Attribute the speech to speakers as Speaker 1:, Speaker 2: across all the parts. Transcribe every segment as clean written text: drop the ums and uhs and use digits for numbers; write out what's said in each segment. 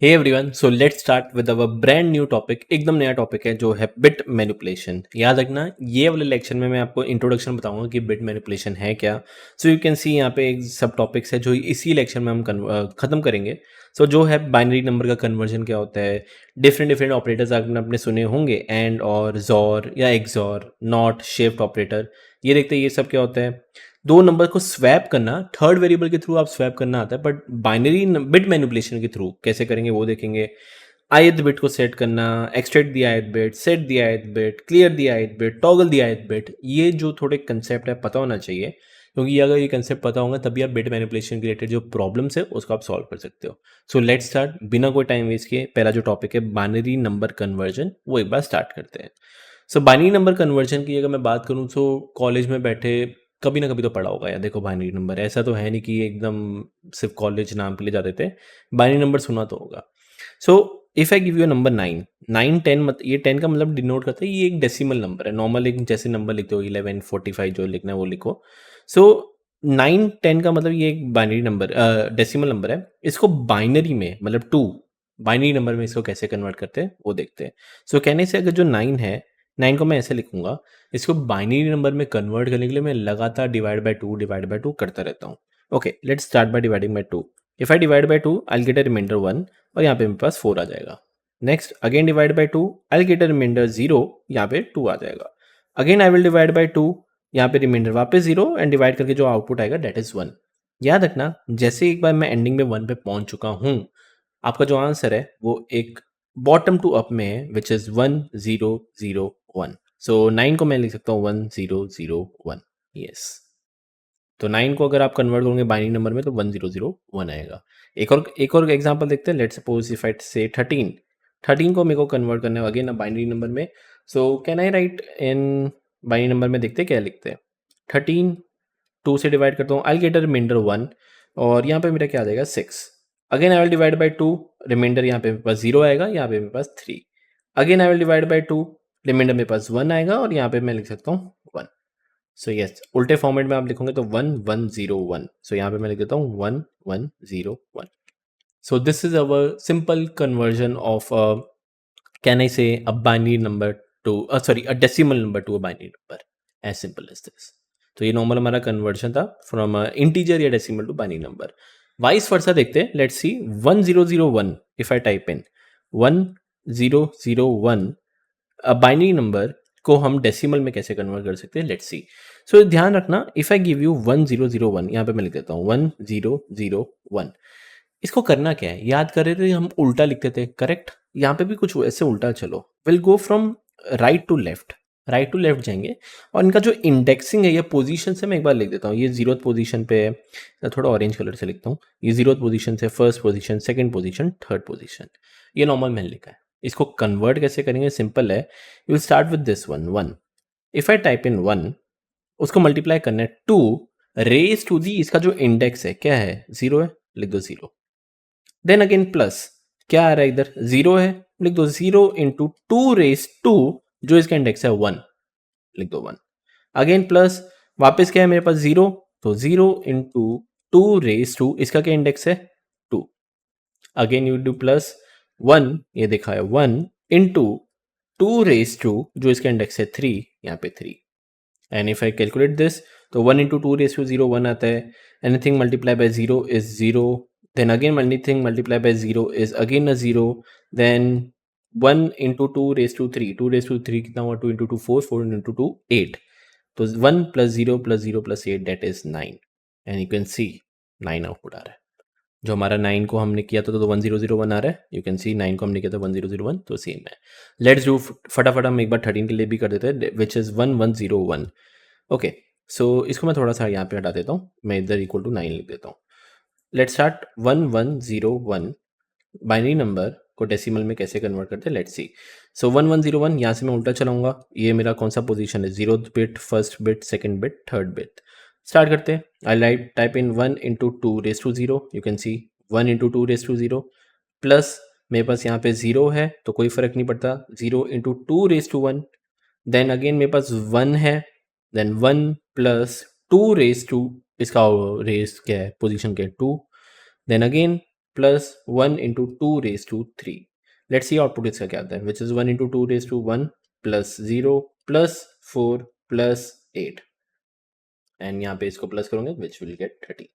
Speaker 1: Hey everyone, so let's start with our brand new topic. एकदम नया topic है जो है बिट मैनिपुलेशन। याद रखना, ये वाले लेक्चर में मैं आपको इंट्रोडक्शन बताऊंगा कि बिट मैनिपुलेशन है क्या। सो यू कैन सी यहाँ पे एक सब टॉपिक्स है जो इसी लेक्चर में हम खत्म करेंगे। सो जो है बाइनरी नंबर का कन्वर्जन क्या होता है, डिफरेंट डिफरेंट ऑपरेटर्स आपने अपने सुने होंगे, एंड और जॉर या एक्सॉर, नॉट, शिफ्ट ऑपरेटर। ये देखते हैं ये सब क्या होता है। दो नंबर को स्वैप करना, थर्ड वेरिएबल के थ्रू आप स्वैप करना आता है, बट बाइनरी बिट मैनिपुलेशन के थ्रू कैसे करेंगे वो देखेंगे। ith बिट को सेट करना, extract the ith bit, set the ith bit, clear the ith bit, toggle the ith bit, ये जो थोड़े कंसेप्ट है पता होना चाहिए, क्योंकि अगर ये कंसेप्ट पता होगा तभी आप बिट मैनिपुलेशन के रिलेटेड जो प्रॉब्लम्स है उसको आप सॉल्व कर सकते हो। सो लेट्स स्टार्ट, बिना कोई टाइम वेस्ट किए। पहला जो टॉपिक है बाइनरी नंबर कन्वर्जन, वो एक बार स्टार्ट करते हैं। सो बाइनरी नंबर कन्वर्जन की अगर मैं बात करूँ तो कॉलेज में बैठे कभी ना कभी तो पढ़ा होगा यार। देखो, बाइनरी नंबर ऐसा तो है नहीं कि एकदम सिर्फ कॉलेज नाम के लिए जाते थे। बाइनरी नंबर सुना तो होगा। So if I give you number 9, 9 10, मत ये 10 का मतलब डिनोट करता है ये एक डेसिमल नंबर है। नॉर्मल एक जैसे नंबर लिखते हो 11 45 जो लिखना है वो लिखो। सो 9 10 का मतलब ये एक बाइनरी नंबर, डेसिमल नंबर है। इसको बाइनरी में मतलब टू, बाइनरी नंबर में इसको कैसे कन्वर्ट करते हैं वो देखते हैं। सो कहने से अगर जो 9 है, 9 को मैं ऐसे लिखूंगा, इसको बाइनरी नंबर में कन्वर्ट करने के लिए मैं लगातार डिवाइड बाय टू करता रहता हूँ। Okay, let's start by dividing by two. If I divide by two I get a reminder 1, और यहाँ पे मेरे पास 4 आ जाएगा। Next again divide by two, I get a reminder 0, यहाँ पे 2 आ जाएगा। Again I will divide by two, यहाँ पे रिमाइंडर वापस 0, एंड डिवाइड करके जो आउटपुट आएगा दैट इज 1। याद रखना, जैसे एक बार मैं एंडिंग में 1 पे पहुंच चुका हूँ, आपका जो आंसर है वो एक बॉटम टू अप में है, विच इज 1001। सो 9 को मैं लिख सकता हूँ 1001। यस, तो 9 को अगर आप कन्वर्ट करोगे बाइनरी नंबर में तो 1001 आएगा। एक और एग्जांपल देखते हैं। लेट्स सपोज इफ आई से 13, 13 को मेरे को कन्वर्ट करना है अगेन ना बाइनरी नंबर में। So can I right in binary number में, देखते हैं क्या लिखते हैं। 13 2 से डिवाइड करता हूँ, आई गेट अ रिमाइंडर 1, और यहाँ पे मेरा क्या आ जाएगा 6। Again I will divide by 2, reminder यहाँ पे मेरे पास 0 आएगा, यहाँ पे मेरे पास 3। Again I will divide by 2, reminder मेरे पास 1 आएगा, और यहाँ पे मैं लिख सकता हूँ 1। सो यस, उल्टे फॉर्मेट में आप लिखोगे तो 1101। सो यहाँ पे मैं लिख देता हूँ 1101। So this is our simple conversion of, can I say, a binary number to, sorry, a decimal number to a binary number, as simple as this. तो ये नॉर्मल हमारा कन्वर्जन था फ्रॉम इंटीजर या decimal to binary number. Vice versa देखते हैं। Let's see 1001, if I type in 1001, binary number को हम decimal में कैसे कन्वर्ट कर सकते हैं, लेट्स सी। सो ध्यान रखना, इफ आई गिव यू 1001, यहाँ पे मैं लिख देता हूँ 1001। इसको करना क्या है, याद कर रहे थे हम उल्टा लिखते थे, करेक्ट। यहाँ पे भी कुछ ऐसे उल्टा चलो, will go from right to left, right to left जाएंगे, और इनका जो इंडेक्सिंग है या पोजीशन से मैं एक बार लिख देता हूँ। ये 0th पोजीशन पे है, मैं थोड़ा ऑरेंज कलर से लिखता हूँ। ये 0th पोजीशन से first position, second position, third position, ये नॉर्मल मैंने लिखा है। इसको कन्वर्ट कैसे करेंगे, सिंपल है। You will start with this one 1। If I type in 1, उसको मल्टीप्लाई करना है 2 रेज टू दी, इसका जो इंडेक्स है क्या है, 0 है, लिख दो 0। देन अगेन प्लस, क्या आ रहा है इधर, 0 है, लिख दो 0 इंटू 2 रेज टू, जो इसका इंडेक्स है 1, लिख दो 1। अगेन प्लस, वापस क्या है मेरे पास 0, तो 0 इंटू 2 रेज टू, इसका क्या इंडेक्स है 2। अगेन यू डू प्लस 1, ये देखा है 1 इंटू 2 रेज टू, जो इसका इंडेक्स है 3, यहाँ पे 3। And if I calculate this, तो 1 इंटू 2 रेज टू 0 1 आता है। Anything multiply by 0 is 0। Then again anything multiply by 0 is again a 0। Then 1 into 2 raise to 3, 2 raise to 3 कितना हुआ, 2 इंटू 2 4, 4 इंटू 2 8। तो 1 plus 0 plus 0 plus 8 that is 9। And you can see 9 output आ रहा है। जो हमारा 9 को हमने किया था तो 1001 आ रहा है। यू कैन सी 9 को हमने किया था 1001, तो सेम है। लेट्स डू, फटाफट हम एक बार 13 के लिए भी कर देते हैं, विच इज़ 1101। ओके, सो इसको मैं थोड़ा सा यहाँ पे हटा देता हूँ, मैं इधर इक्वल टू 9 लिख देता हूँ। लेट्स स्टार्ट 1101, बाइनरी नंबर को डेसिमल में कैसे कन्वर्ट करते हैं, लेट्स सी। सो 1101, यहाँ से मैं उल्टा चलाऊंगा। ये मेरा कौन सा पोजीशन है, 0th bit, first bit, second bit, third bit. Start करते हैं। I like type in 1 into 2 raise to 0, you can see 1 into 2 raise to 0, plus मेरे पास यहाँ पे 0 है तो कोई फर्क नहीं पड़ता, 0 into 2 raise to 1। Then again मेरे पास 1 है, देन 1 प्लस 2 रेज टू, इसका रेज क्या है, पोजीशन क्या है 2। Then again plus 1 into 2^3। Let's see output इसका क्या आता है, which is 1 into 2^1 plus 0 plus 4 plus 8 and यहाँ पे इसको प्लस करोगे विच विल गेट 13।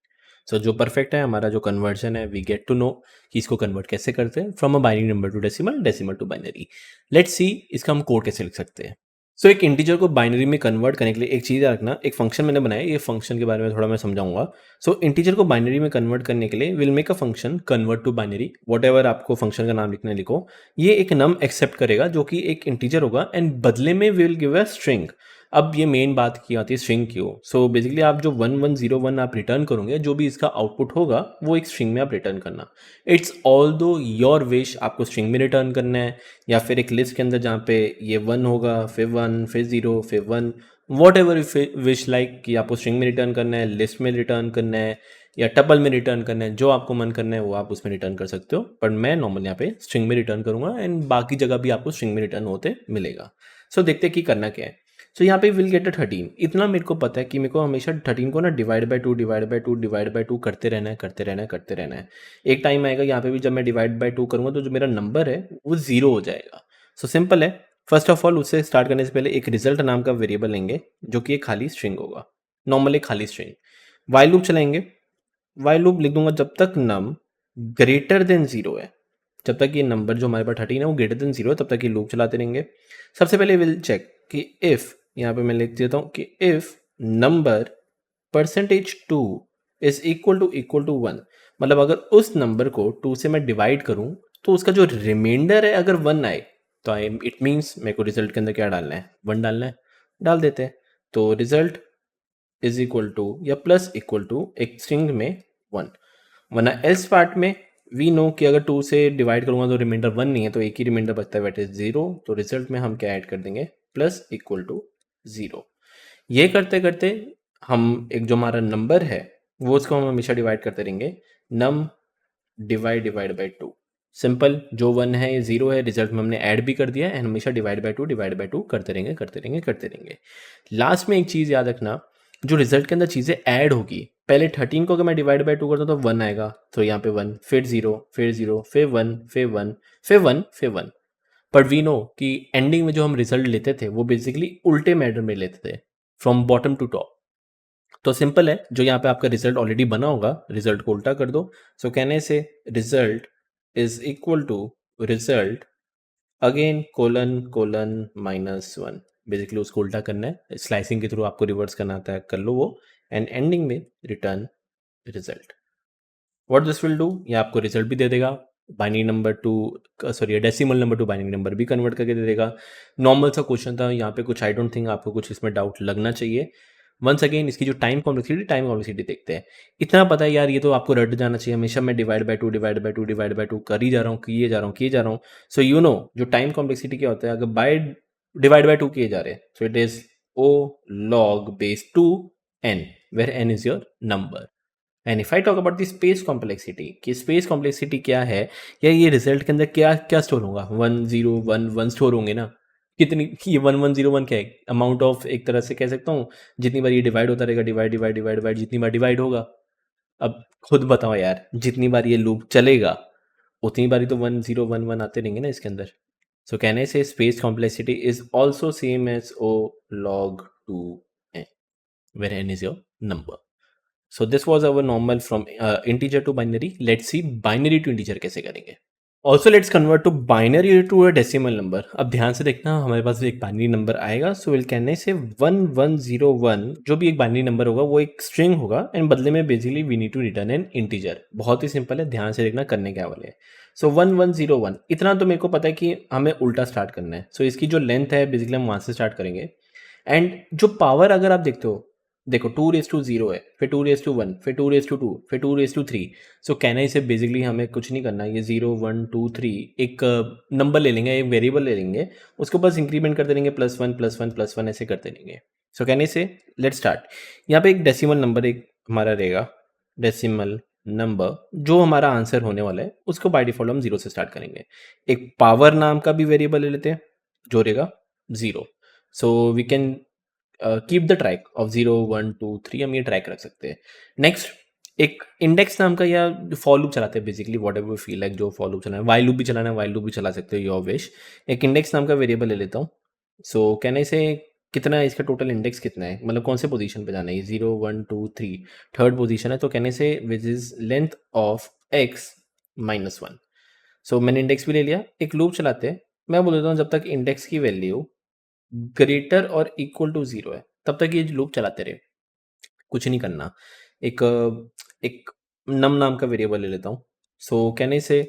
Speaker 1: सो जो परफेक्ट है हमारा जो कन्वर्जन है, वी गेट टू नो कि इसको कन्वर्ट कैसे करते हैं from a binary number to decimal, decimal to binary. Let's see इसका हम कोड कैसे लिख सकते हैं। सो एक इंटीजर को बाइनरी में कन्वर्ट करने के लिए एक चीज़ याद रखना, एक फंक्शन मैंने बनाया, ये फंक्शन के बारे में थोड़ा मैं समझाऊंगा। सो इंटीजर को बाइनरी में कन्वर्ट करने के लिए will make a function convert to binary, whatever आपको फंक्शन का नाम लिखना है लिखो। ये एक नम एक्सेप्ट करेगा जो कि एक इंटीजर होगा एंड बदले में विल गिव अ स्ट्रिंग। अब ये मेन बात की आती है स्ट्रिंग की। सो बेसिकली आप जो 1101 आप रिटर्न करोगे, जो भी इसका आउटपुट होगा वो एक स्ट्रिंग में आप रिटर्न करना। इट्स ऑल दो योर विश, आपको स्ट्रिंग में रिटर्न करना है या फिर एक लिस्ट के अंदर जहाँ पे ये 1 होगा, फिर 1, फिर 0, फिर 1, वॉट एवर विश लाइक कि आपको स्ट्रिंग में रिटर्न करना है, लिस्ट में रिटर्न करना है या टपल में रिटर्न करना है, जो आपको मन करना है वो आप उसमें रिटर्न कर सकते हो। पर मैं नॉर्मल यहाँ पे स्ट्रिंग में रिटर्न करूँगा एंड बाकी जगह भी आपको स्ट्रिंग में रिटर्न होते मिलेगा। सो देखते कि करना क्या है। सो यहाँ पे विल गेट अ 13। इतना मेरे को पता है कि मेरे को हमेशा 13 को ना divide by 2 divide by 2 divide by 2 करते रहना है, करते रहना है, करते रहना है। एक टाइम आएगा यहाँ पे भी जब मैं डिवाइड बाय 2 करूँगा तो जो मेरा नंबर है वो 0 हो जाएगा। सो सिंपल है। फर्स्ट ऑफ ऑल उससे स्टार्ट करने से पहले एक रिजल्ट नाम का वेरिएबल लेंगे जो कि एक खाली स्ट्रिंग होगा, नॉर्मली खाली स्ट्रिंग। वाइल लूप चलाएंगे, वाइल लूप लिख दूंगा जब तक नम ग्रेटर देन 0 है, जब तक ये नंबर जो हमारे पास 13 है वो ग्रेटर देन 0 है तब तक ये लूप चलाते रहेंगे। सबसे पहले विल चेक कि इफ़, यहाँ पे मैं लिख देता हूँ कि if number %2 is equal to 1, मतलब अगर उस नंबर को 2 से मैं डिवाइड करूँ तो उसका जो रिमाइंडर है अगर 1 आए तो आई इट मीन्स मेरे को रिजल्ट के अंदर क्या डालना है, 1 डालना है, डाल देते हैं। तो रिजल्ट इज इक्वल टू या प्लस इक्वल टू एक स्ट्रिंग में 1, वरना एल्स पार्ट में वी नो कि अगर 2 से डिवाइड करूंगा तो रिमाइंडर 1 नहीं है तो एक ही रिमाइंडर बचता है दैट इज 0। तो रिजल्ट में हम क्या ऐड कर देंगे, प्लस इक्वल टू 0। ये करते करते हम एक जो हमारा नंबर है वो उसको हम हमेशा डिवाइड करते रहेंगे, नम डिवाइड बाई 2। सिंपल, जो 1 है ये 0 है, रिजल्ट में हमने ऐड भी कर दिया एंड हमेशा डिवाइड बाई टू करते रहेंगे, करते रहेंगे, करते रहेंगे। लास्ट में एक चीज़ याद रखना, जो रिजल्ट के अंदर चीज़ें ऐड होगी, पहले 13 को अगर मैं डिवाइड बाई 2 करता हूँ तो 1 आएगा, तो यहाँ पे 1, फिर 0, फिर 0, फिर 1, फिर 1, फिर 1, फिर 1। बट वी नो कि एंडिंग में जो हम रिजल्ट लेते थे वो बेसिकली उल्टे मैनर में लेते थे, फ्रॉम बॉटम टू टॉप। तो सिंपल है, जो यहाँ पे आपका रिजल्ट ऑलरेडी बना होगा रिजल्ट को उल्टा कर दो। सो कहने से result is equal to result again colon colon -1। Basically उसको उल्टा करना है, स्लाइसिंग के थ्रू आपको रिवर्स करना आता है, कर लो वो, एंड एंडिंग में return result. What this will do, ये आपको रिजल्ट भी दे देगा, binary number to sorry decimal number to binary number भी कन्वर्ट करके दे देगा। नॉर्मल सा क्वेश्चन था, यहाँ पे कुछ आई डोंट थिंक आपको कुछ इसमें डाउट लगना चाहिए। वंस अगेन इसकी जो टाइम कॉम्प्लेक्सिटी देखते हैं। इतना पता है यार, ये तो आपको रट जाना चाहिए, हमेशा मैं divide by to divide by to divide by to कर ही जा रहा हूँ, किए जा रहा हूँ, किए जा रहा हूँ। सो यू नो जो टाइम कॉम्प्लेक्सिटी क्या होता है, अगर बाय डिवाइड बाय टू किए जा रहे हैं so it is O log base 2 n, where n is your number. And if I talk about the space complexity, कि स्पेस कॉम्प्लेक्सिटी क्या है, या ये रिजल्ट के अंदर क्या क्या स्टोर होगा, 1011 स्टोर होंगे ना। कितनी, ये 1101 क्या है, अमाउंट ऑफ, एक तरह से कह सकता हूँ जितनी बार ये डिवाइड होता रहेगा, डिवाइड डिवाइड डिवाइड डिवाइड, जितनी बार डिवाइड होगा। अब खुद बताओ यार, जितनी बार ये लूप चलेगा उतनी बारी तो 1011 आते रहेंगे ना इसके अंदर। सो कहने से space complexity is also same as O log 2n, where n is your number. So this was our normal from integer to binary. Let's see binary to integer कैसे करेंगे। Also let's convert to binary to a decimal number. अब ध्यान से देखना, हमारे पास एक binary number आएगा, so will कहने से 1101, जो भी एक बाइनरी नंबर होगा वो एक स्ट्रिंग होगा एंड बदले में basically we need to return an integer. बहुत ही सिंपल है, ध्यान से देखना करने क्या वाले हैं। सो 1101 इतना तो मेरे को पता है कि हमें उल्टा स्टार्ट करना है। सो इसकी जो लेंथ है बेसिकली हम वहाँ से स्टार्ट करेंगे एंड जो पावर अगर आप देखते हो, देखो 2^0 है, फिर 2^1, फिर 2^2, फिर 2^3। सो कहना इसे बेसिकली हमें कुछ नहीं करना, ये 0 1 2 3 एक नंबर ले लेंगे, एक वेरिएबल ले लेंगे, उसको बस इंक्रीमेंट करते रहेंगे, +1 +1 +1 ऐसे करते रहेंगे। सो कहने से लेट्स स्टार्ट। यहाँ पे एक डेसिमल नंबर एक हमारा रहेगा, डेसिमल नंबर जो हमारा आंसर होने वाला है उसको बाय डिफॉल्ट हम 0 से स्टार्ट करेंगे। एक पावर नाम का भी वेरिएबल ले लेते हैं जो रहेगा 0। So we can keep the track of 0 1 2 3, हम ये ट्रैक रख सकते हैं। नेक्स्ट एक इंडेक्स नाम का या फॉर लूप चलाते हैं basically, whatever we feel like, जो फॉर लूप चलाना है, व्हाइल लूप भी चलाना है, व्हाइल लूप भी चला सकते हो, योर विश। एक इंडेक्स नाम का वेरिएबल ले लेता हूँ। सो कैन आई से कितना है इसका टोटल इंडेक्स कितना है, मतलब कौन से पोजीशन पे जाना है, 0 1 2 3 थर्ड पोजीशन है, तो कैन आई से which is length of x -1। सो मैंने इंडेक्स भी ले लिया, एक लूप चलाते हैं। मैं बोल देता हूँ जब तक इंडेक्स की वैल्यू ग्रेटर और इक्वल टू 0 है तब तक ये लूप चलाते रहे, कुछ नहीं करना। एक एक नम नाम का वेरिएबल ले लेता हूँ। सो कहने से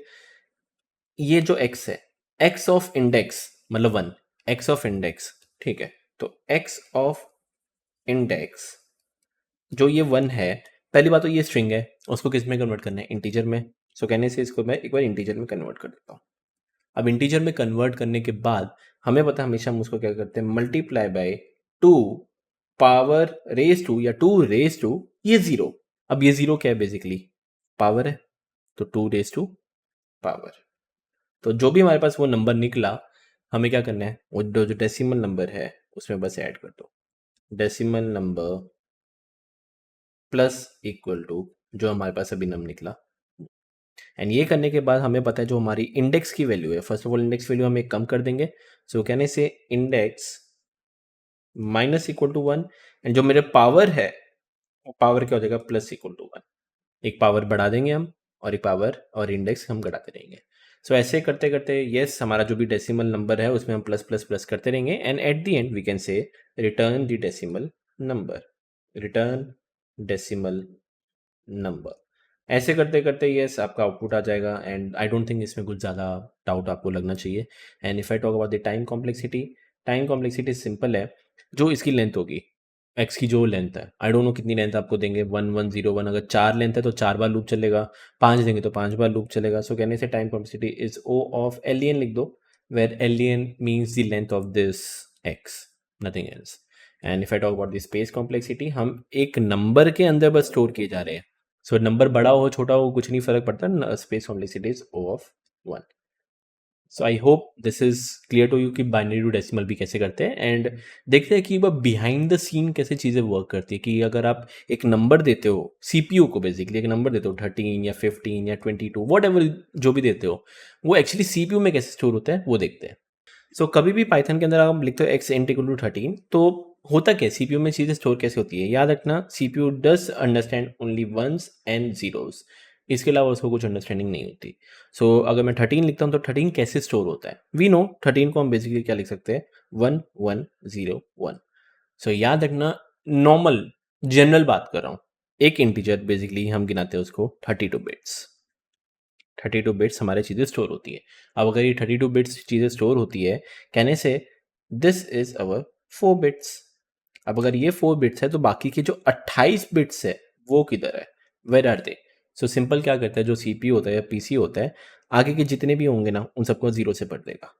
Speaker 1: ये जो x है, x ऑफ इंडेक्स मतलब 1, x ऑफ इंडेक्स, ठीक है। तो x ऑफ इंडेक्स जो ये 1 है, पहली बात तो ये स्ट्रिंग है, उसको किस में कन्वर्ट करना है, इंटीजर में। सो कहने से इसको मैं एक बार इंटीजर में कन्वर्ट कर देता हूँ। अब इंटीजर में कन्वर्ट करने के बाद हमें पता है हमेशा हम उसको क्या करते हैं, multiply by 2 power raise to या 2 रेज टू ये 0। अब ये 0 क्या है, बेसिकली पावर है, तो 2 रेज टू पावर। तो जो भी हमारे पास वो नंबर निकला, हमें क्या करना है, वो जो डेसिमल नंबर है उसमें बस ऐड कर दो, decimal number plus equal to जो हमारे पास अभी नंबर निकला। एंड ये करने के बाद हमें पता है जो हमारी इंडेक्स की वैल्यू है, first of all index value हम एक कम कर देंगे। सो कहने से index minus equal to 1, and जो मेरे पावर है वो पावर क्या हो जाएगा, प्लस इक्वल टू 1। एक पावर बढ़ा देंगे हम, और एक पावर और इंडेक्स हम घटाते रहेंगे। सो ऐसे करते करते यस हमारा जो भी डेसिमल नंबर है उसमें हम प्लस प्लस प्लस करते रहेंगे, and at the end we can say return the decimal number, return decimal number. ऐसे करते करते यस आपका आउटपुट आ जाएगा, एंड आई डोंट थिंक इसमें कुछ ज़्यादा डाउट आपको लगना चाहिए। And if I talk about the time complexity simple है। जो इसकी लेंथ होगी, एक्स की जो लेंथ है, आई डोंट नो कितनी लेंथ आपको देंगे, 1101, अगर 4 लेंथ है तो 4 बार लूप चलेगा, 5 देंगे तो 5 बार लूप चलेगा। सो कहने से time complexity is O of alien लिख दो, where alien means the length of this x, nothing else. And if I talk about the space complexity, हम एक नंबर के अंदर बस स्टोर किए जा रहे हैं। सो नंबर बड़ा हो छोटा हो कुछ नहीं फर्क पड़ता, space complexity is O of 1। So I hope this is clear to you कि बाइनरी टू डेसिमल भी कैसे करते हैं, एंड देखते हैं कि वो बिहाइंड द सीन कैसे चीज़ें वर्क करती है। कि अगर आप एक नंबर देते हो सीपीयू को, बेसिकली एक नंबर देते हो 13 या 15 या 22 वट एवर जो भी देते हो, वो एक्चुअली सीपीयू में कैसे स्टोर होता है वो देखते हैं। सो कभी भी पाइथन के अंदर आप लिखते हो एक्स इंट इक्वल टू 13, तो होता क्या है, सीपीयू में चीज़ें स्टोर कैसे होती है, याद रखना CPU does understand only ones and zeros, इसके अलावा उसको कुछ अंडरस्टैंडिंग नहीं होती। सो अगर मैं 13 लिखता हूँ तो 13 कैसे स्टोर होता है, वी नो 13 को हम बेसिकली क्या लिख सकते हैं, 1101। सो याद रखना, नॉर्मल जनरल बात कर रहा हूँ, एक इंटीजर बेसिकली हम गिनाते हैं उसको 32 बिट्स, 32 बिट्स हमारी चीज़ें स्टोर होती है। अब अगर ये 32 बिट्स चीज़ें स्टोर होती है, कहने से दिस इज अवर 4 बिट्स। अब अगर ये 4 बिट्स है तो बाकी के जो 28 बिट्स है वो किधर है, where are they. So simple क्या करता है, जो सीपीयू होता है या पीसी होता है, आगे के जितने भी होंगे ना उन सबको जीरो से भर देगा,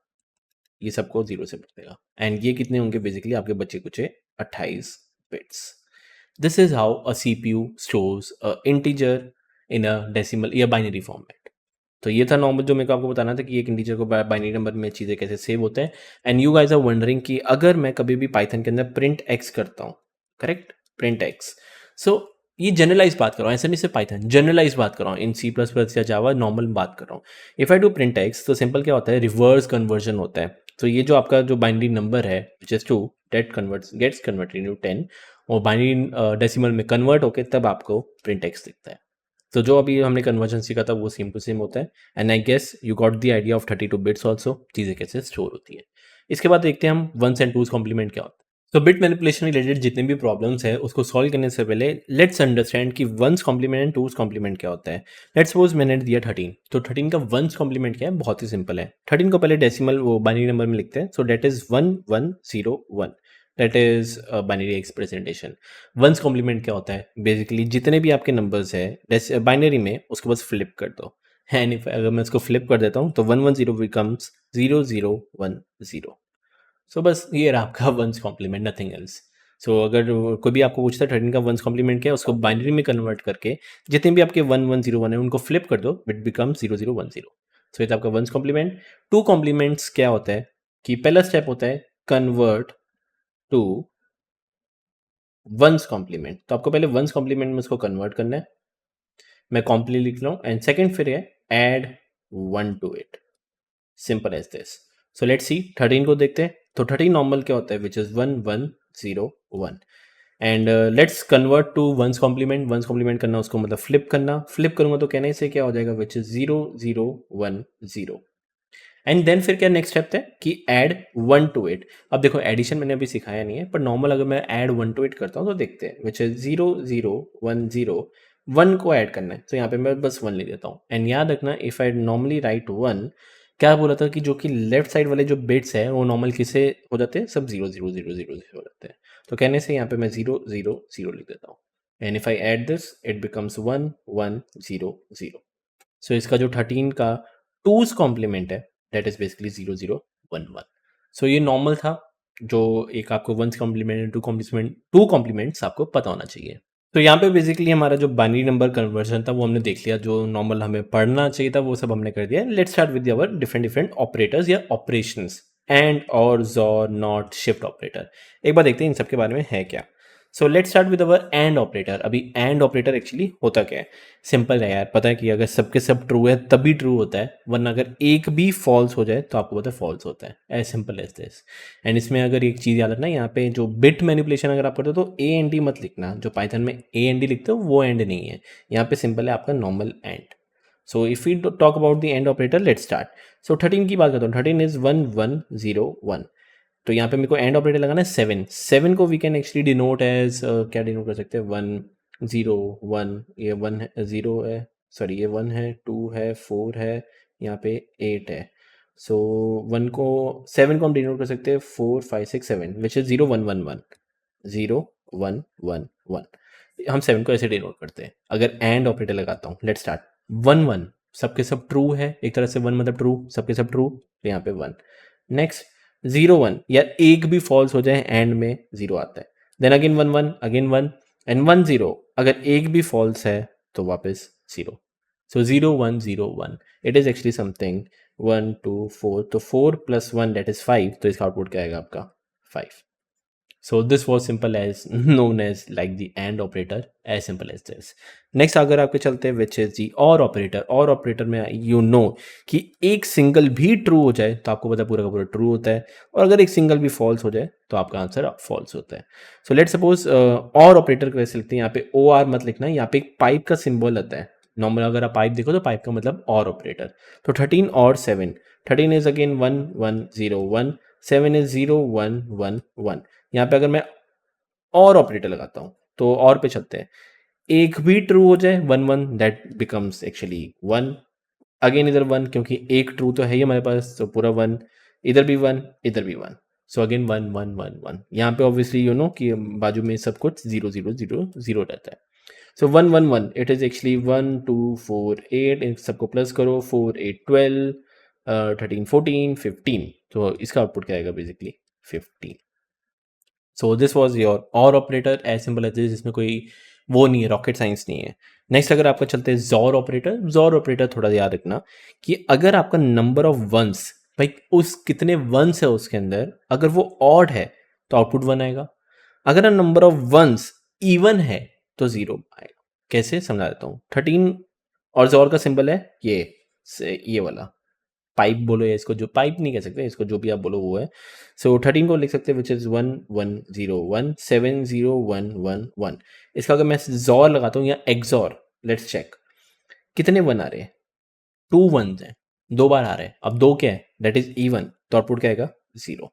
Speaker 1: ये सबको जीरो से भर देगा। एंड ये कितने होंगे, बेसिकली आपके बच्चे कुछ 28 bits. This is how a CPU stores a integer in a decimal या बाइनरी फॉर्मेट। तो ये था नॉर्मल जो मेरे को आपको बताना था कि एक इंटीजर को बाइनरी नंबर में चीज़ें कैसे सेव होते हैं। And you guys are wondering कि अगर मैं कभी भी पाइथन के अंदर प्रिंट एक्स करता हूँ, करेक्ट, प्रिंट एक्स। सो ये जनरलाइज बात कर रहा हूँ, ऐसा नहीं सिर्फ पाइथन, जनरलाइज बात कर रहा हूँ, इन सी प्लस प्लस या जावा नॉर्मल बात कर रहा हूँ। If I do print x तो सिंपल क्या होता है, रिवर्स कन्वर्जन होता है। तो ये जो आपका जो बाइनरी नंबर है which is 2 that converts gets converted into 10, और बाइनरी डेसिमल में कन्वर्ट होकर तब आपको प्रिंट एक्स दिखता है। तो जो अभी हमने कन्वर्जन सीखा था वो सेम टू सेम होता है। And I guess you got the idea of 32 bits also, चीज़ें कैसे स्टोर होती है। इसके बाद देखते हैं हम वंस एंड टूज कॉम्प्लीमेंट क्या होता है। तो बिट मैनिपुलेशन रिलेटेड जितने भी प्रॉब्लम्स है उसको सॉल्व करने से पहले लेट्स अंडरस्टैंड कि one's complement and two's complement क्या होता है। लेट्स सपोज मैंने दिया 13, तो 13 का वंस कॉम्प्लीमेंट क्या है, बहुत ही सिंपल है। 13 को पहले डेसिमल वो बाइनरी नंबर में लिखते हैं, so that is 1101, that is binary representation. Ones complement क्या होता है, बेसिकली जितने भी आपके नंबर्स है बाइनरी में उसको बस फ्लिप कर दो। एंड इफ अगर मैं उसको फ्लिप कर देता हूँ तो 110 बिकम्स 0010। सो बस ये रहा आपका वंस कॉम्प्लीमेंट, नथिंग एल्स। सो अगर कोई भी आपको पूछता है 13 का वंस कॉम्प्लीमेंट क्या है, उसको बाइनरी में कन्वर्ट करके जितने भी आपके 1101 है उनको फ्लिप कर दो, इट बिकम्स 0010। सो ये था आपका वंस कॉम्प्लीमेंट। टू कॉम्प्लीमेंट्स क्या होता है कि पहला स्टेप होता है कन्वर्ट टू वंस कॉम्प्लीमेंट। तो आपको पहले वंस कॉम्प्लीमेंट में उसको कन्वर्ट करना है, मैं कॉम्प्लीट लिख रहा हूँ एंड सेकेंड फिर है add 1 to it, simple as this. So let's see 13 को देखते हैं। तो 13 नॉर्मल क्या होता है, which is 1 1 0 1 and let's convert to one's complement. One's complement करना उसको मतलब फ्लिप करना, फ्लिप करूंगा तो कहने से क्या हो जाएगा, विच इज 0 0 1 0 एंड देन फिर क्या नेक्स्ट स्टेप है कि ऐड 1 टू इट। अब देखो एडिशन मैंने अभी सिखाया नहीं है, पर नॉर्मल अगर मैं ऐड 1 टू इट करता हूँ तो देखते हैं, विच इज 0 0 1 0 1 को ऐड करना है, तो यहाँ पे मैं बस 1 लिख देता हूँ। एंड याद रखना इफ आई नॉर्मली राइट 1, क्या बोला था कि जो कि लेफ्ट साइड वाले जो बिट्स है वो नॉर्मल किसे हो जाते हैं, सब 0 0 0 0 0 हो जाते हैं। तो कहने से यहाँ पे मैं 0 0 0 लिख देता हूँ and if I add this it becomes 1 1 0 0। सो इसका जो 13 का टूज कॉम्प्लीमेंट है दैट इज बेसिकली 0 0 1 1। सो ये नॉर्मल था, जो एक आपको वंस कॉम्प्लीमेंट टू कॉम्प्लीमेंट्स आपको पता होना चाहिए। तो यहाँ पे बेसिकली हमारा जो बाइनरी नंबर कन्वर्जन था वो हमने देख लिया, जो नॉर्मल हमें पढ़ना चाहिए था वो सब हमने कर दिया। Let's start with our different different operators या ऑपरेशंस, एंड और जॉर नॉट शिफ्ट ऑपरेटर। एक बार देखते हैं इन सब के बारे में है क्या। सो let's start with our and operator. अभी एंड ऑपरेटर एक्चुअली होता क्या है, सिंपल है यार, पता है कि अगर सबके सब ट्रू है तभी ट्रू होता है, वरना अगर एक भी फॉल्स हो जाए तो आपको पता है फॉल्स होता है, as simple as this. And इसमें अगर एक चीज़ याद रखना, यहाँ पे जो बिट मैनिपुलेशन अगर आप करते हो तो ए एन डी मत लिखना, जो पाइथन में ए एन डी लिखते हो वो एंड नहीं है, यहाँ पे सिंपल है आपका normal and. So if you talk about the and operator, let's start. So 13 की बात करता हूँ, 13 इज 1 1 0 1। तो यहाँ पे मेरे को एंड ऑपरेटर लगाना है 7। 7 को we can actually denote as क्या डिनोट कर सकते हैं, 1 0 1, ये 1 है, 0 है, सॉरी ये 1 है, 2 है, 4 है, यहाँ पे 8 है। सो 1 को 7 को हम डिनोट कर सकते हैं 4 5 6 7, विच इज 0 1 1 1 0 1 1 1। हम 7 को ऐसे डिनोट करते हैं। अगर एंड ऑपरेटर लगाता हूँ, लेट्स स्टार्ट 1 1, सबके सब ट्रू है, एक तरह से 1 मतलब ट्रू, सबके सब ट्रू, तो यहाँ पे 1। नेक्स्ट 0 1, या एक भी फॉल्स हो जाए एंड में 0 आता है। देन अगेन 1 1, अगेन 1 एंड 1 0, अगर एक भी फॉल्स है तो वापस 0। सो 0 1 0 1, इट इज एक्चुअली समथिंग 1 2 4, तो 4 प्लस 1 दैट इज 5, तो इसका आउटपुट क्या आएगा आपका 5। So this was simple as known as like the AND operator, as simple as this. Next अगर आपके चलते हैं which is the OR operator। OR operator में you know कि एक सिंगल भी ट्रू हो जाए तो आपको पता पूरा का पूरा ट्रू होता है, और अगर एक सिंगल भी फॉल्स हो जाए तो आपका आंसर फॉल्स होता है। So let's suppose OR operator को कैसे लिखते हैं, यहाँ पे OR मत लिखना, यहाँ पे एक पाइप का सिंबल आता है। नॉर्मल अगर आप पाइप देखो तो पाइप का मतलब OR ऑपरेटर। तो 13 और 7, 13 इज अगेन 1 1 0 1, 7 इज 0 1 1 1। यहाँ पे अगर मैं और ऑपरेटर लगाता हूँ तो और पे चलते हैं, एक भी ट्रू हो जाए 1 1 दैट बिकम्स एक्चुअली 1। अगेन इधर 1, क्योंकि एक ट्रू तो है ही हमारे पास, तो पूरा 1, इधर भी 1, इधर भी 1। So again 1 1 1 1। यहाँ पे ऑब्वियसली यू नो कि बाजू में सब कुछ 0 0 0 0 रहता है। सो 1 1 1, इट इज एक्चुअली 1 2 4 8, इन सबको प्लस करो, 4 8 12, 13 14 15, तो इसका आउटपुट क्या आएगा basically 15। So this was your or operator, as simple as this, जिसमें कोई वो नहीं है, रॉकेट साइंस नहीं है। नेक्स्ट अगर आपका चलते हैं जॉर ऑपरेटर। जॉर ऑपरेटर थोड़ा याद रखना कि अगर आपका नंबर ऑफ वंस, भाई उस कितने वंस है उसके अंदर, अगर वो ऑड है तो आउटपुट 1 आएगा। अगर नंबर ऑफ वंस इवन है तो 0 आएगा। कैसे समझा देता हूँ। 13 और जॉर का सिंबल है ये वाला पाइप बोलो, या इसको जो पाइप नहीं कह सकते, इसको जो भी आप बोलो वो है। सो 13 को लिख सकते हैं विच इज 1 1 0 1 7 0 1 1 1। इसका अगर मैं जॉर लगाता हूँ या एक्सॉर, लेट्स चेक कितने 1 आ रहे हैं, 2 1s हैं, 2 बार आ रहे हैं। अब 2 क्या है, दैट इज इवन, तो आउटपुट क्या आएगा 0।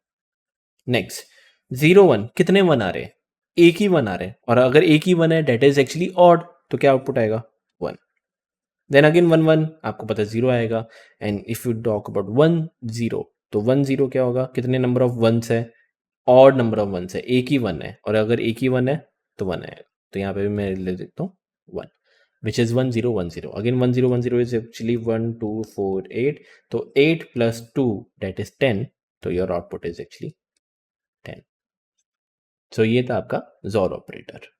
Speaker 1: नेक्स्ट 0 1, कितने 1 आ रहे हैं, एक ही 1 आ रहे हैं, और अगर एक ही 1 है दैट इज एक्चुअली ऑड, तो क्या आउटपुट आएगा 1। देन अगेन 1 1, आपको पता है 0 आएगा। And if you talk about 1 0, तो 1 0 क्या होगा, कितने नंबर ऑफ वंस है, ऑड नंबर ऑफ वंस है, एक ही 1 है, और अगर एक ही 1 है तो 1 आएगा। तो यहाँ पे भी मैं ले देता हूँ 1, विच इज 1 0 1 0। अगेन 1 0 1 0 इज एक्चुअली 1 2 4 8, तो 8 प्लस 2 दैट इज 10, तो योर आउटपुट इज एक्चुअली 10। सो ये था आपका जॉर ऑपरेटर।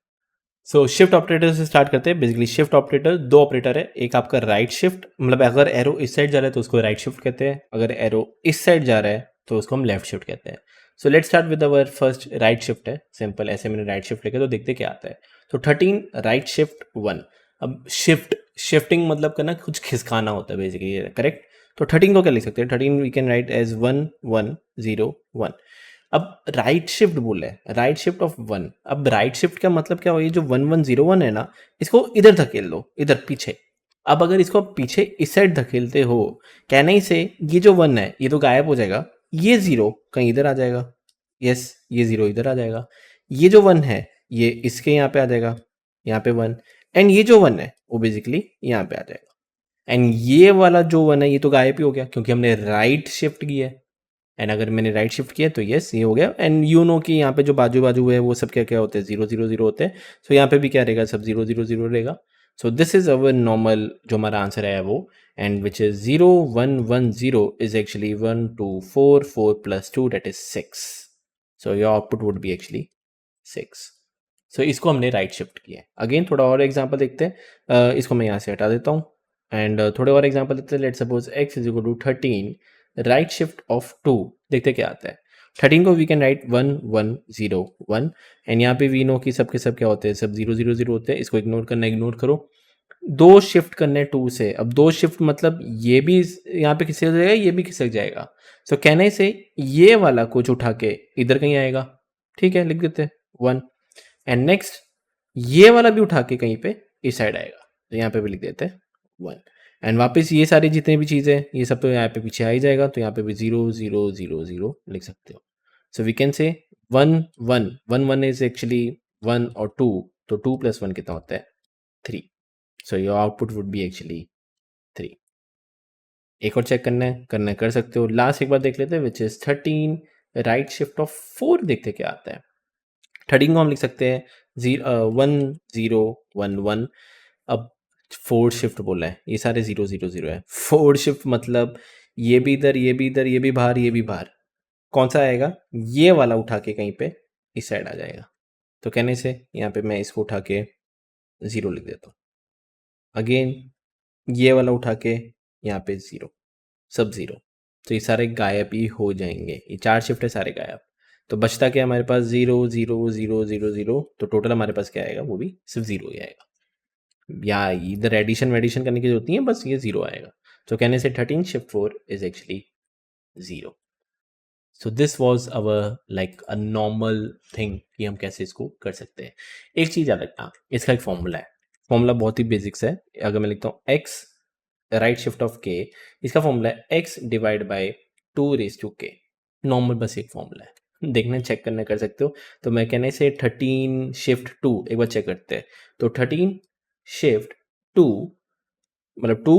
Speaker 1: सो शिफ्ट ऑपरेटर से स्टार्ट करते हैं। बेसिकली शिफ्ट ऑपरेटर दो ऑपरेटर है, एक आपका राइट शिफ्ट, मतलब अगर एरो इस साइड जा रहा है तो उसको राइट शिफ्ट कहते हैं, अगर एरो इस साइड जा रहा है तो उसको हम लेफ्ट शिफ्ट कहते हैं। सो let's start with our first right shift है, सिंपल ऐसे मैंने राइट शिफ्ट लिखा तो देखते क्या आता है। तो 13 राइट शिफ्ट 1। अब शिफ्ट शिफ्टिंग मतलब करना, कुछ खिसकाना होता है बेसिकली, करेक्ट। तो 13 को क्या लिख सकते हैं, 13 वी कैन राइट एज 1 1 0 1। अब राइट शिफ्ट बोला है, राइट शिफ्ट ऑफ 1। अब राइट शिफ्ट का मतलब क्या हो, ये जो 1101 है ना, इसको इधर धकेल दो, इधर पीछे। अब अगर इसको पीछे इस साइड धकेलते हो, कहने ही से ये जो 1 है ये तो गायब हो जाएगा, ये 0 कहीं इधर आ जाएगा, यस ये 0 इधर आ जाएगा, ये जो 1 है ये इसके यहाँ पे आ जाएगा, यहाँ पे 1, एंड ये जो 1 है वो बेसिकली यहाँ पे आ जाएगा, एंड ये वाला जो 1 है ये तो गायब ही हो गया क्योंकि हमने राइट शिफ्ट किया है। एंड अगर मैंने राइट शिफ्ट किया तो यस ये हो गया, एंड यू नो कि यहाँ पे जो बाजू बाजू है वो सब क्या क्या होते हैं, 0 0 0 होते हैं। सो यहाँ पे भी क्या रहेगा, सब 0 0 0 रहेगा। सो दिस इज अवर नॉर्मल, जो हमारा आंसर है वो, and which is 0 1 1 0 is actually 1 2 4 4 plus 2 that is 6। So your output would be actually 6। सो इसको हमने राइट शिफ्ट किया है। अगेन थोड़ा और एग्जांपल देखते हैं, इसको मैं यहाँ से हटा देता हूँ, एंड थोड़े और एग्जांपल देते हैं। Let's suppose x is equal to 13, right shift of 2, देखते क्या आता है। 13 को वी कैन राइट 1 1 0 1, एंड यहाँ पे वी नो कि सब के सब क्या होते हैं, सब 0 0 0 होते हैं। इसको इग्नोर करना, इग्नोर करो। दो शिफ्ट करने 2 से, अब दो शिफ्ट मतलब ये भी यहाँ पे खिसक जाएगा, ये भी खिसक जाएगा। सो कहने से ये वाला कुछ उठा के इधर कहीं आएगा, ठीक है, लिख देते हैं 1, एंड नेक्स्ट ये वाला भी उठा के कहीं पे इस साइड आएगा, तो यहाँ पे भी लिख देते हैं 1, एंड वापस ये सारी जितनी भी चीज़ें ये सब तो यहाँ पे पीछे आ ही जाएगा, तो यहाँ पे भी 0 0 0 0 लिख सकते हो। सो वी कैन से 1 1 1 1 इज एक्चुअली 1 और 2, तो 2 प्लस 1 कितना होता है, 3। So your output would be actually 3। एक और चेक करना है कर सकते हो। लास्ट एक बार देख लेते हैं, विच इज 13, राइट शिफ्ट ऑफ 4, देखते क्या आता है। 13 को हम लिख सकते हैं 1 0 1 1। अब 4 शिफ्ट बोला है, ये सारे 0 0 0 है। 4 शिफ्ट मतलब ये भी इधर, ये भी इधर, ये भी बाहर, ये भी बाहर। कौन सा आएगा, ये वाला उठा के कहीं पे इस साइड आ जाएगा। तो कहने से यहाँ पे मैं इसको उठा के 0 लिख देता हूँ। अगेन ये वाला उठा के यहाँ पे 0, सब 0। तो ये सारे गायब ही हो जाएंगे, ये 4 शिफ्ट है, सारे गायब। तो बचता क्या हमारे पास, 0 0 0 0 0। तो टोटल हमारे पास क्या आएगा, वो भी सिर्फ 0 ही आएगा, या इधर एडिशन वेडिशन करने की जरूरत नहीं है, बस ये 0 आएगा। तो कहने से 13 shift 4 is actually 0। So this was our like a normal thing कि हम कैसे इसको कर सकते हैं। एक चीज़ याद रखना, इसका एक फॉर्मूला है, फॉर्मूला बहुत ही बेसिक्स है। अगर मैं लिखता हूँ x right shift of k, इसका फॉर्मूला है x divide by 2 raise to k। Normal बस एक फॉर्मूला है, देखना चेक करना कर सकते हो। तो मैं कहने से 13 शिफ्ट 2, एक बार चेक करते हैं। तो 13 शिफ्ट 2 मतलब 2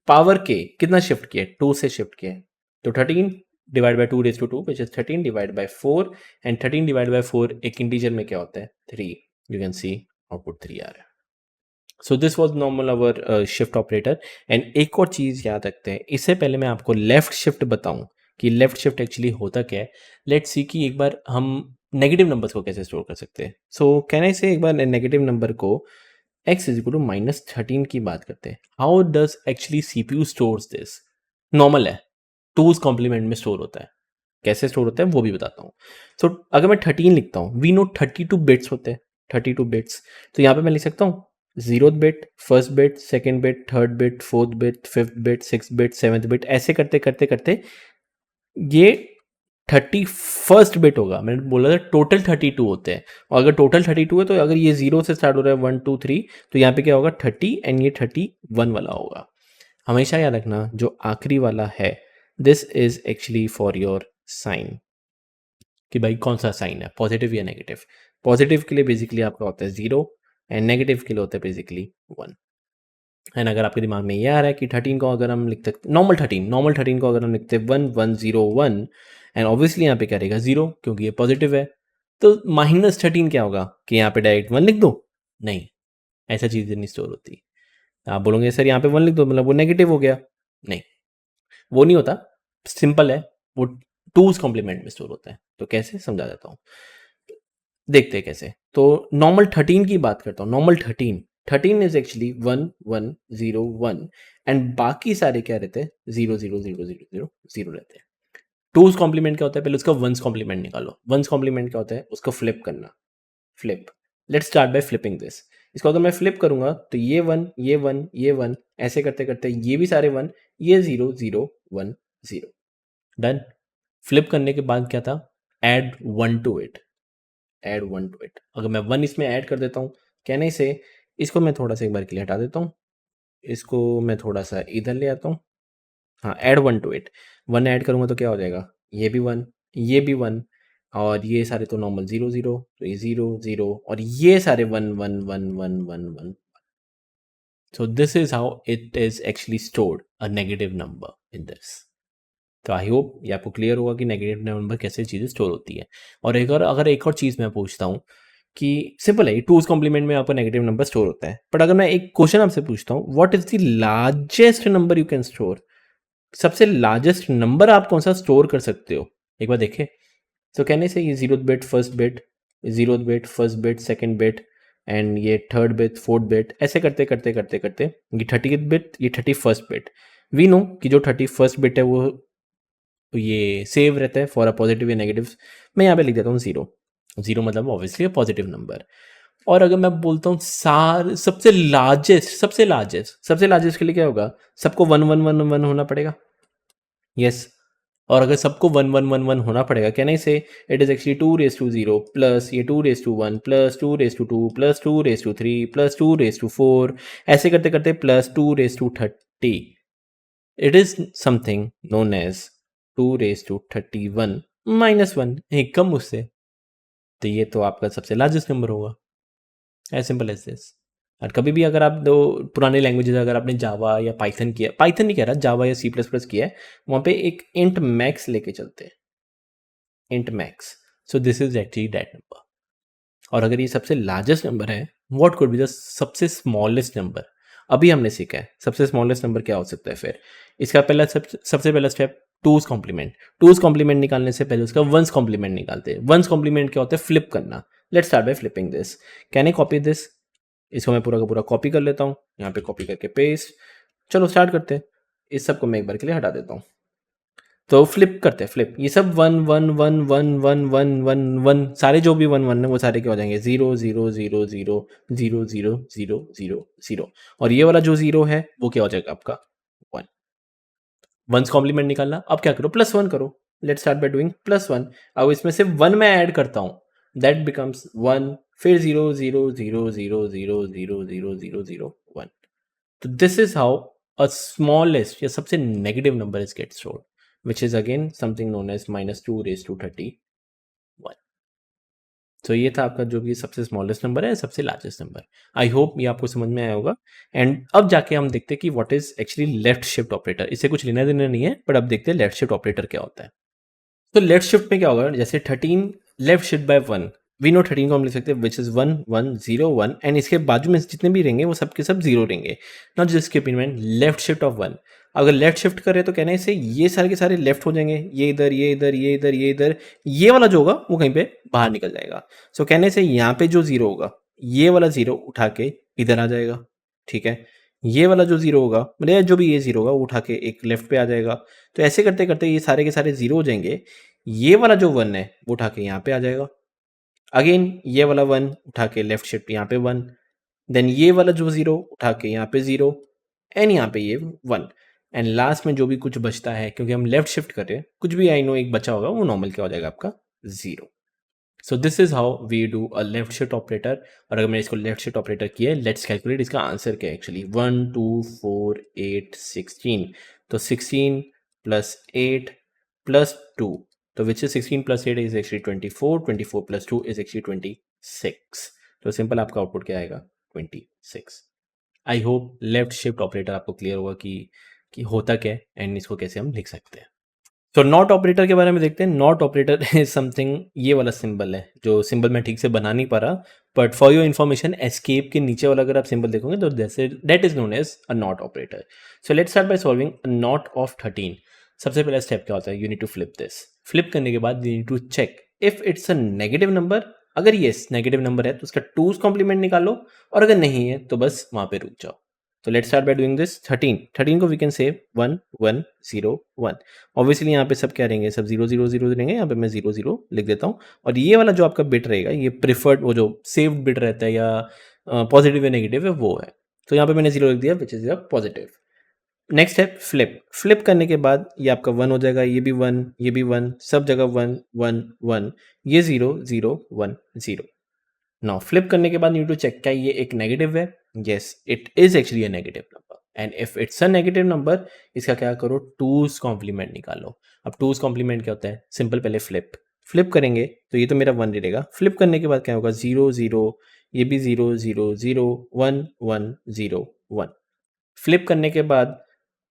Speaker 1: पावर k कितना शिफ्ट किया, 2 से शिफ्ट किया है। तो 13 divide by 2 raise to 2 which is 13 divide by 4, and 13 divide by 4 एक इंटीजर में क्या होता है, 3। यू कैन सी आउटपुट 3 आ रहा है। So this was normal our shift operator. And एक और चीज़ याद रखते हैं, इससे पहले मैं आपको लेफ्ट शिफ्ट बताऊं कि लेफ्ट शिफ्ट एक्चुअली होता क्या है। लेट्स सी कि एक बार हम नेगेटिव नंबर्स को कैसे स्टोर कर सकते हैं। सो कहने से एक बार नेगेटिव नंबर को x इज इक्वल टू -13 की बात करते हैं। How does actually CPU stores this, normal है, 2's कॉम्प्लीमेंट में स्टोर होता है। कैसे स्टोर होता है वो भी बताता हूँ। सो अगर मैं 13 लिखता हूँ, वी नो 32 बिट्स होते हैं, 32 बिट्स। तो यहाँ पे मैं लिख सकता हूँ 0th bit, first bit, second bit, third bit, fourth bit, fifth bit, six bit, seventh bit, ऐसे करते करते करते ये 31st बिट होगा। मैंने बोला था टोटल 32 होते हैं, और अगर टोटल 32 है तो अगर ये 0 से स्टार्ट हो रहा है 1 2 3, तो यहाँ पे क्या होगा 30, एंड ये 31 वाला होगा। हमेशा याद रखना जो आखिरी वाला है, this is actually for your sign, कि भाई कौन सा साइन है, पॉजिटिव या नेगेटिव। पॉजिटिव के लिए बेसिकली आपका होता है 0, एंड नेगेटिव के लिए होता है बेसिकली 1। एंड अगर आपके दिमाग में ये आ रहा है कि 13 को अगर हम लिखते नॉर्मल 13 को अगर हम लिखते 1 1 0 1, एंड ऑब्वियसली यहाँ पे क्या रहेगा 0 क्योंकि ये पॉजिटिव है। तो -13 क्या होगा कि यहाँ पे डायरेक्ट 1 लिख दो, नहीं, ऐसा चीज़ें नहीं स्टोर होती। आप बोलोगे सर यहाँ पे 1 लिख दो मतलब वो नेगेटिव हो गया, नहीं, वो नहीं होता। सिंपल है, वो 2's कॉम्प्लीमेंट में स्टोर होता है। तो कैसे समझा देता हूँ, देखते हैं कैसे। तो नॉर्मल 13 की बात करता हूँ, नॉर्मल 13 इज एक्चुअली 1 1 0 1, एंड बाकी सारे क्या रहते हैं 0 0 0 0 0 0 रहते हैं। 2's कॉम्प्लीमेंट क्या होता है, पहले उसका 1's कॉम्प्लीमेंट निकालो। 1's कॉम्प्लीमेंट क्या होता है, उसको फ्लिप करना, flip. Let's start bye flipping this. इसको अगर मैं फ्लिप करूंगा तो ये 1 ये 1 ये 1 ऐसे करते करते ये भी सारे 1, ये 0 0 1 0 डन। फ्लिप करने के बाद क्या था, add 1 to it, add 1 to it. अगर मैं 1 इसमें ऐड कर देता हूँ, कहने से इसको मैं थोड़ा सा एक बार के लिए हटा देता हूँ, इसको मैं थोड़ा सा इधर ले आता हूँ। हाँ, ऐड 1 टू इट, 1 ऐड करूँगा तो क्या हो जाएगा, ये भी 1 ये भी 1 और ये सारे तो नॉर्मल 0 0, तो ये 0 0 और ये सारे 1 1 1 1 1 1। So this is how it is actually stored a negative number in this. तो आई होप ये आपको क्लियर होगा कि नेगेटिव नंबर कैसे चीज़ें स्टोर होती है। और एक और अगर एक और चीज़ मैं पूछता हूँ कि सिंपल है, टूज कॉम्प्लीमेंट में आपका नेगेटिव नंबर स्टोर होता है, बट अगर मैं एक क्वेश्चन आपसे पूछता हूँ, what is the largest number you can store, सबसे लार्जेस्ट नंबर आप कौन सा स्टोर कर सकते हो, एक बार देखें। तो कहने से ये 0th bit first bit, 0th bit first bit second bit and ये थर्ड बिट फोर्थ बिट, ऐसे करते करते करते करते ये 30th बिट ये 31st बिट। वी नो कि जो 31st बिट है वो ये सेव रहता है फॉर अ पॉजिटिव या नेगेटिव। मैं यहाँ पे लिख देता हूँ 0, 0 मतलब ऑब्वियसली पॉजिटिव नंबर। और अगर मैं बोलता हूँ सार सबसे लार्जेस्ट के लिए क्या होगा, सबको 1 1 1 1 होना पड़ेगा। यस, और अगर सबको 1 1 1 1 होना पड़ेगा, can I say it is actually 2 raise to 0 plus ये 2 raise to 1 plus 2 raise to 2 plus 2 raise to 3 plus 2 raise to 4, ऐसे करते करते plus 2 raise to 30। It is something known as 2 raise to 31 minus 1, एक कम उससे। तो ये तो आपका सबसे लार्जेस्ट नंबर होगा, एज सिंपल एज दिस। और कभी भी अगर आप दो पुराने लैंग्वेजेस, अगर आपने जावा या पाइथन किया, पाइथन नहीं कह रहा, जावा या सी प्लस प्लस किया है, वहाँ पे एक इंट मैक्स लेके चलते हैं, int max. So this is actually that number. और अगर ये सबसे लार्जेस्ट नंबर है, व्हाट कुड बी द सबसे स्मॉलेस्ट नंबर। अभी हमने सीखा है सबसे स्मॉलेस्ट नंबर क्या हो सकता है। फिर इसका पहला सबसे पहला step two's complement. Two's complement निकालने से पहले उसका वंस कॉम्प्लीमेंट निकालते हैं। वंस कॉम्प्लीमेंट क्या होता है, फ्लिप करना। Let's start bye flipping this. Can I copy this, इसको मैं पूरा का पूरा कॉपी कर लेता हूँ, यहाँ पे कॉपी करके पेस्ट। चलो स्टार्ट करते हैं। इस सबको मैं एक बार के लिए हटा देता हूँ। तो फ्लिप करते हैं, फ्लिप, ये सब 1 1 1 1 1 1 1 1 सारे जो भी 1 1 है वो सारे क्या हो जाएंगे 0 0 0 0 0 0 0 0 0। और ये वाला जो 0 है वो क्या हो जाएगा आपका 1। वंस कॉम्प्लीमेंट निकालना, अब क्या करो, प्लस 1 करो। Let start by doing plus 1। अब इसमें से 1 मैं ऐड करता हूँ, दैट बिकम्स 1, फिर 0 0 0 0 0 0 0 0 0 1। तो this is how a smallest या सबसे negative number is get stored, which is again something known as -2 raised to 31। तो ये था आपका जो भी सबसे स्मॉलेस्ट नंबर है, सबसे लार्जेस्ट नंबर। आई होप ये आपको समझ में आया होगा। एंड अब जाके हम देखते हैं कि what is actually left shift operator. इससे कुछ लेना देना नहीं है, बट अब देखते हैं लेफ्ट शिफ्ट ऑपरेटर क्या होता है। तो लेफ्ट शिफ्ट में क्या होगा, जैसे 13 left shift by 1, we know 13 को हम लिख सकते हैं विच इज 1 1 0 1 एंड इसके बाजू में जितने भी रहेंगे वो सब के सब 0 रहेंगे। Not just keep in mind left shift of 1। अगर लेफ्ट शिफ्ट करें तो कहना है इससे ये सारे के सारे लेफ्ट हो जाएंगे, ये इधर ये इधर ये इधर ये इधर, ये वाला जो होगा वो कहीं पे बाहर निकल जाएगा। सो कहने से यहाँ पे जो 0 होगा, ये वाला 0 उठा के इधर आ जाएगा, ठीक है। ये वाला जो 0 होगा, मतलब जो भी ये 0 होगा वो उठा के एक लेफ्ट पे आ जाएगा। तो ऐसे करते करते ये सारे के सारे 0 हो जाएंगे। ये वाला जो 1 है वो उठा के यहाँ पे आ जाएगा। अगेन ये वाला 1 उठा के लेफ्ट शिफ्ट यहाँ पे 1, देन ये वाला जो 0 उठा के यहाँ पे 0 एंड यहाँ पे ये 1 एंड लास्ट में जो भी कुछ बचता है, क्योंकि हम लेफ्ट शिफ्ट कर रहे हैं, कुछ भी आई नो एक बचा होगा वो नॉर्मल क्या हो जाएगा आपका 0। So this is how we do a left shift operator. और अगर मैंने इसको लेफ्ट शिफ्ट ऑपरेटर किया है, लेट्स कैलकुलेट इसका आंसर क्या है एक्चुअली। 1 2 4 8 16, तो 16 प्लस 8 प्लस 2, तो which is 16 plus 8 is actually 24, 24 plus 2 is actually 26। तो सिंपल आपका आउटपुट क्या आएगा 26। I hope left shift operator आपको क्लियर होगा कि होता क्या है एंड इसको कैसे हम लिख सकते हैं। तो नॉट ऑपरेटर के बारे में देखते हैं। नॉट ऑपरेटर इज समथिंग, ये वाला सिंबल है, जो सिंबल मैं ठीक से बना नहीं पा रहा, but for your information escape के नीचे वाला अगर आप सिंबल देखोगे तो that is known as a not operator. So let's start by solving a not of 13। सबसे पहला स्टेप क्या होता है, you need to flip this. Flip करने के बाद you need to check if it's a negative number. अगर yes negative number है तो उसका टूज कॉम्प्लीमेंट निकालो, और अगर नहीं है तो बस वहां पे रुक जाओ। तो let's start by doing this. 13 को वी कैन से 1 1 0 1। ऑब्वियसली यहाँ पे सब क्या रहेंगे, सब 0 0 0 रहेंगे। यहाँ पे मैं 0 0 लिख देता हूँ। और ये वाला जो आपका बिट रहेगा, ये प्रिफर्ड वो जो सेव्ड बिट रहता है या पॉजिटिव या नेगेटिव है वो है। तो यहाँ पे मैंने 0 लिख दिया which is a positive. Next है फ्लिप। फ्लिप करने के बाद ये आपका 1 हो जाएगा, ये भी 1, ये भी 1, सब जगह 1 1 1, ये 0 0 1 0। नाउ फ्लिप करने के बाद नीड टू चेक क्या ये एक नेगेटिव है? Yes, it is actually a negative number and if it's a negative number इसका क्या करो, टूज कॉम्प्लीमेंट निकालो। अब टूज कॉम्प्लीमेंट क्या होता है? सिंपल, पहले फ्लिप फ्लिप करेंगे तो ये तो मेरा 1 रहेगा। फ्लिप करने के बाद क्या होगा? 0 0, ये भी 0 0 0 1 1 0 1। फ्लिप करने के बाद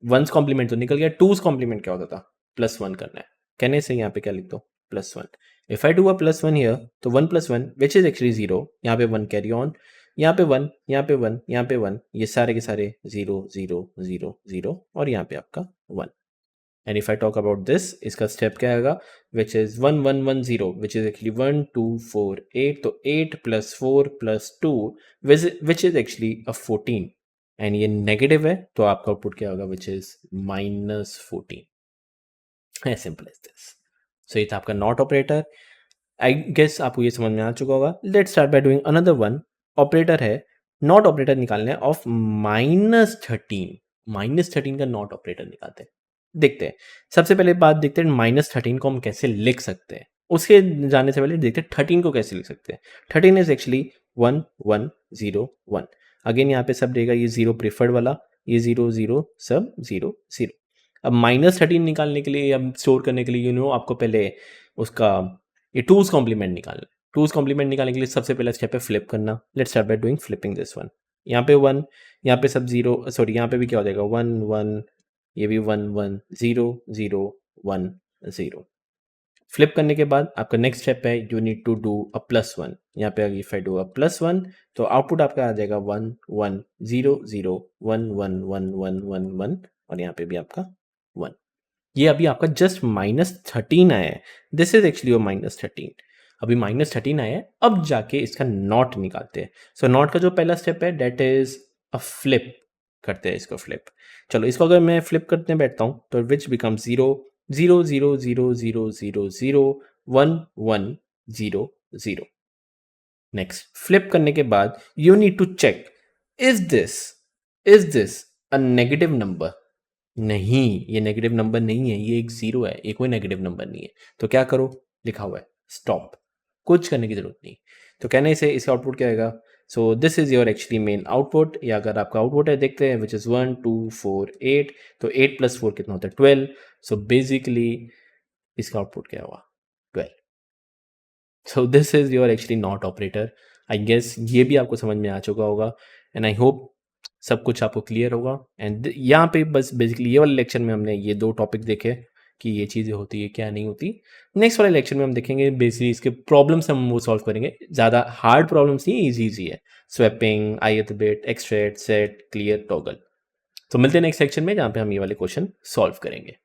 Speaker 1: वंस कॉम्प्लीमेंट तो निकल गया, टूज कॉम्प्लीमेंट क्या होता था? +1 करना है। कहने से यहाँ पे क्या लिख दो? +1। If I do a +1 here तो 1 + 1 विच इज एक्चुअली 0, यहाँ पे 1 कैरी ऑन, यहाँ पे 1, यहाँ पे 1, यहाँ पे 1, ये सारे के सारे 0 0 0 0 और यहाँ पे आपका 1। And if I talk about this, इसका स्टेप क्या आएगा? विच इज 1 1 1 0 विच इज एक्चुअली 1 2 4 8, तो 8 + 4 + 2 which is actually a 14 and ये नेगेटिव है तो आपका आउटपुट क्या होगा? Which is -14। As simple as this. So ये था आपका नॉट ऑपरेटर। आई गेस आपको ये समझ में आ चुका होगा। Let start by doing another one. Operator है, नॉट ऑपरेटर निकालना है ऑफ -13। -13 का नॉट ऑपरेटर निकालते हैं, देखते हैं। सबसे पहले बात देखते हैं -13 को हम कैसे लिख सकते हैं। उसके जाने से पहले देखते हैं 13 को कैसे लिख सकते हैं। 13 इज एक्चुअली 1 1 0 1। अगेन यहाँ पे सब रहेगा, ये 0 प्रीफर्ड वाला, ये 0 0 सब 0 0। अब -13 निकालने के लिए या स्टोर करने के लिए आपको पहले उसका ये टूज कॉम्प्लीमेंट निकालना है। टूज कॉम्प्लीमेंट निकालने के लिए सबसे पहला स्टेप है फ्लिप करना। Let's start by doing flipping this one. यहाँ पे 1, यहाँ पे सब 0, सॉरी यहाँ पे भी क्या हो जाएगा 1 1, ये भी 1 1 0 0 1 0। फ्लिप करने के बाद आपका नेक्स्ट स्टेप है you need to do a +1। यहाँ पे इफ आई डू अ +1 तो आउटपुट आपका आ जाएगा 1 1 0 0 1 1 1 1 1 1 और यहाँ पे भी आपका 1। ये अभी आपका जस्ट -13 आया है। This is actually your -13। अभी -13 आया है, अब जाके इसका नॉट निकालते हैं। सो नॉट का जो पहला स्टेप है डेट इज अ फ्लिप। करते हैं इसको फ्लिप। चलो इसको अगर मैं फ्लिप करने बैठता हूँ तो विच बिकम 0 0 0 0 0 0 0 1 1 0 0। नेक्स्ट फ्लिप करने के बाद you need to check is this a negative number? नहीं, ये नेगेटिव नंबर नहीं है, ये एक 0 है, ये कोई नेगेटिव नंबर नहीं है। तो क्या करो? लिखा हुआ है स्टॉप, कुछ करने की जरूरत नहीं। तो कहने से इसका आउटपुट क्या आएगा? सो this is your actually main output. या अगर आपका आउटपुट है देखते हैं विच इज 1 2 4 8, तो 8 + 4 कितना होता है? 12। सो बेसिकली इसका आउटपुट क्या हुआ? 12। So this is your actually not operator. I guess ये भी आपको समझ में आ चुका होगा एंड आई होप सब कुछ आपको क्लियर होगा। एंड यहाँ पे बस बेसिकली ये वाले लेक्चर में हमने ये 2 टॉपिक देखे कि ये चीज़ें होती है क्या नहीं होती। नेक्स्ट वाले लेक्चर में हम देखेंगे बेसिकली इसके प्रॉब्लम्स हम वो सॉल्व करेंगे। ज़्यादा हार्ड प्रॉब्लम्स नहीं, ईजी है। Swapping, ith bit, extract, set, clear, toggle. तो मिलते हैं नेक्स्ट सेक्शन में जहाँ पे हम ये वाले क्वेश्चन सॉल्व करेंगे।